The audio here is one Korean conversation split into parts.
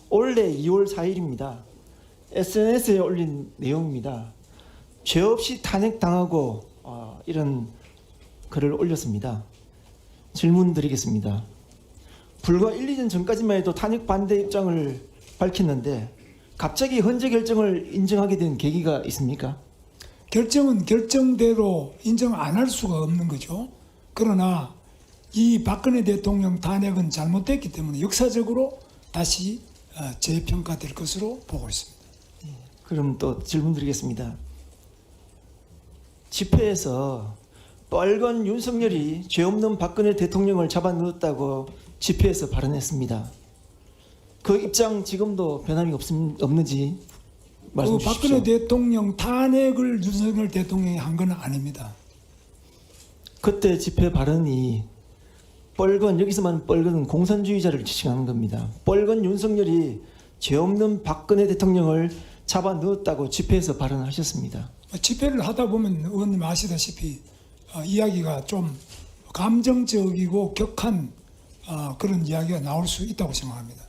올해 2월 4일입니다. SNS에 올린 내용입니다. 죄 없이 탄핵당하고 이런 글을 올렸습니다. 질문 드리겠습니다. 불과 1, 2년 전까지만 해도 탄핵 반대 입장을 밝혔는데 갑자기 헌재 결정을 인정하게 된 계기가 있습니까? 결정은 결정대로 인정 안 할 수가 없는 거죠. 그러나 이 박근혜 대통령 탄핵은 잘못됐기 때문에 역사적으로 다시 재평가될 것으로 보고 있습니다. 그럼 또 질문 드리겠습니다. 집회에서 빨간 윤석열이 죄 없는 박근혜 대통령을 잡아넣었다고 집회에서 발언했습니다. 그 입장 지금도 변함이 없는지 말씀 그 주십시오. 박근혜 대통령 탄핵을 윤석열 대통령이 한 건 아닙니다. 그때 집회 발언이 빨간, 여기서만 빨간은 공산주의자를 지칭하는 겁니다. 빨간 윤석열이 죄 없는 박근혜 대통령을 잡아넣었다고 집회에서 발언하셨습니다. 집회를 하다 보면 의원님 아시다시피 이야기가 좀 감정적이고 격한 그런 이야기가 나올 수 있다고 생각합니다.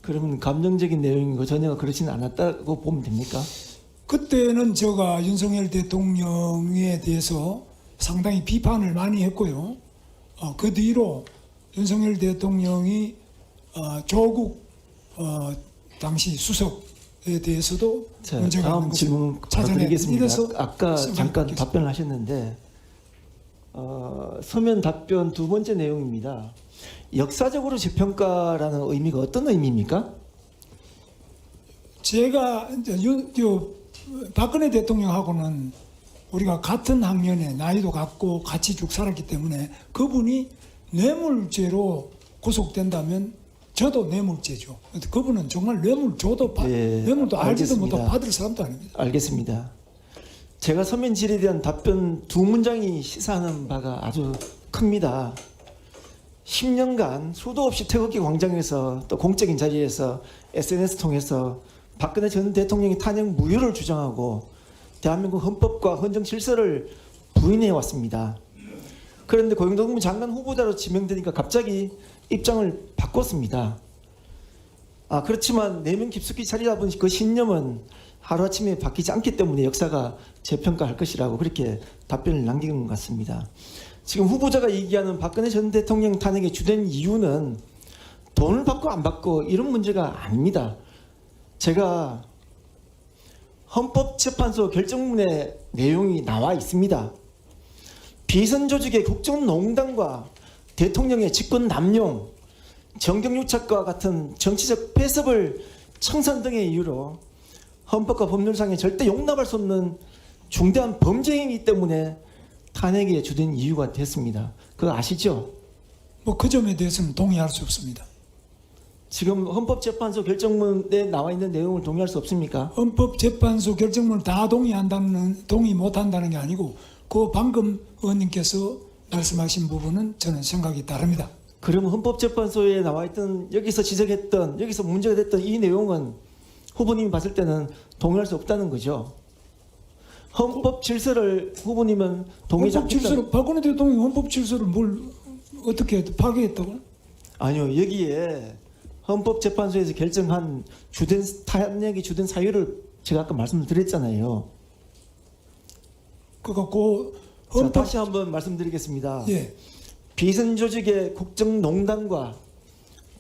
그러면 감정적인 내용이고 전혀 그렇지는 않았다고 보면 됩니까? 그때는 제가 윤석열 대통령에 대해서 상당히 비판을 많이 했고요. 그 뒤로 윤석열 대통령이 조국 당시 수석에 대해서도 자, 문제가 있는 다음 것을 질문 찾아내야 드리겠습니다. 이래서 아까 잠깐 생각했겠습니다. 답변을 하셨는데 서면 답변 두 번째 내용입니다. 역사적으로 재평가라는 의미가 어떤 의미입니까? 제가 이제 박근혜 대통령하고는 우리가 같은 학년에 나이도 같고 같이 쭉 살았기 때문에 그분이 뇌물죄로 구속된다면 저도 뇌물죄죠. 그분은 정말 뇌물줘도 뇌물도 알지도 알겠습니다. 못하고 받을 사람도 아닙니다. 알겠습니다. 제가 서면 질의에 대한 답변 두 문장이 시사하는 바가 아주 큽니다. 10년간 수도 없이 태극기 광장에서 또 공적인 자리에서 SNS 통해서 박근혜 전 대통령이 탄핵 무효를 주장하고 대한민국 헌법과 헌정 질서를 부인해 왔습니다. 그런데 고용노동부 장관 후보자로 지명되니까 갑자기 입장을 바꿨습니다. 그렇지만 내면 깊숙이 자리 잡은 그 신념은 하루아침에 바뀌지 않기 때문에 역사가 재평가할 것이라고 그렇게 답변을 남긴 것 같습니다. 지금 후보자가 얘기하는 박근혜 전 대통령 탄핵의 주된 이유는 돈을 받고 안 받고 이런 문제가 아닙니다. 제가 헌법재판소 결정문에 내용이 나와 있습니다. 비선조직의 국정농단과 대통령의 직권 남용, 정경유착과 같은 정치적 폐습을 청산 등의 이유로 헌법과 법률상에 절대 용납할 수 없는 중대한 범죄 행위이기 때문에 탄핵의 주된 이유가 됐습니다. 그거 아시죠? 그 점에 대해서는 동의할 수 없습니다. 지금 헌법재판소 결정문에 나와 있는 내용을 동의할 수 없습니까? 헌법재판소 결정문을 다 동의 못한다는 게 아니고 그 방금 의원님께서 말씀하신 부분은 저는 생각이 다릅니다. 그러면 헌법재판소에 나와 있던 여기서 지적했던 여기서 문제가 됐던 이 내용은 후보님이 봤을 때는 동의할 수 없다는 거죠. 헌법 질서를 후보님은 동의하지 헌법 질서를 박근혜 대통령이 헌법 질서를 뭘 어떻게 파괴했다고요? 아니요, 여기에 헌법재판소에서 결정한 탄핵의 주된 사유를 제가 아까 말씀드렸잖아요. 그래갖고 자, 다시 한번 말씀드리겠습니다. 예. 비선조직의 국정농단과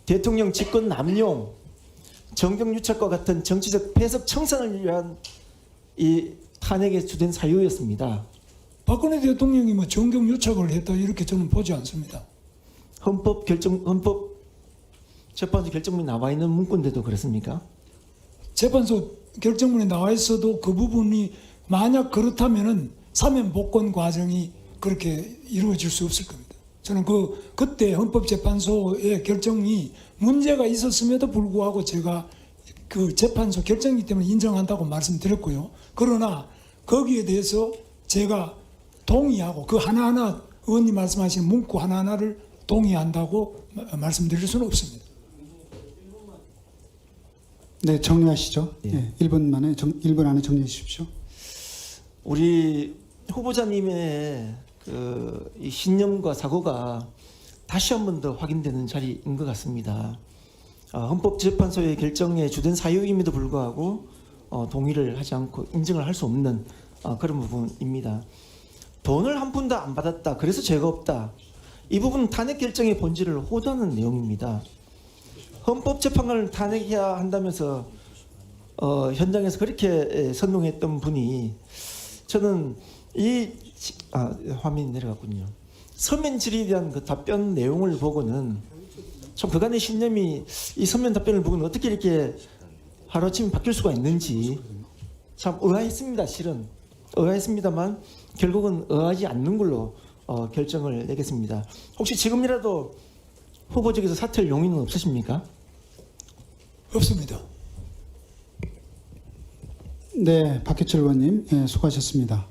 대통령 직권 남용, 정경유착과 같은 정치적 폐석 청산을 위한 이 탄핵의 주된 사유였습니다. 박근혜 대통령이 뭐 정경유착을 했다 이렇게 저는 보지 않습니다. 헌법재판소 결정문에 나와 있는 문구인데도 그렇습니까? 재판소 결정문에 나와 있어도 그 부분이 만약 그렇다면은 사면 복권 과정이 그렇게 이루어질 수 없을 겁니다. 저는 그때 헌법재판소의 결정이 문제가 있었음에도 불구하고 제가 그 재판소 결정이기 때문에 인정한다고 말씀드렸고요. 그러나 거기에 대해서 제가 동의하고 그 하나하나 의원님 말씀하신 문구 하나하나를 동의한다고 말씀드릴 수는 없습니다. 네, 정리하시죠. 예. 예, 1분 안에 정리해 주십시오. 우리 후보자님의 이 신념과 사고가 다시 한 번 더 확인되는 자리인 것 같습니다. 헌법재판소의 결정에 주된 사유임에도 불구하고 동의를 하지 않고 인정을 할 수 없는 그런 부분입니다. 돈을 한 푼도 안 받았다. 그래서 죄가 없다. 이 부분은 탄핵 결정의 본질을 호도하는 내용입니다. 헌법재판관을 탄핵해야 한다면서 현장에서 그렇게 선동했던 분이 저는 화면이 내려갔군요. 서면 질의에 대한 그 답변 내용을 보고는 참 그간의 신념이 이 서면 답변을 보고는 어떻게 이렇게 하루아침에 바뀔 수가 있는지 참 의아했습니다. 실은 의아했습니다만 결국은 의아하지 않는 걸로 결정을 내겠습니다. 혹시 지금이라도 후보직에서 사퇴할 용의는 없으십니까? 없습니다. 네, 박해철 의원님, 예, 수고하셨습니다.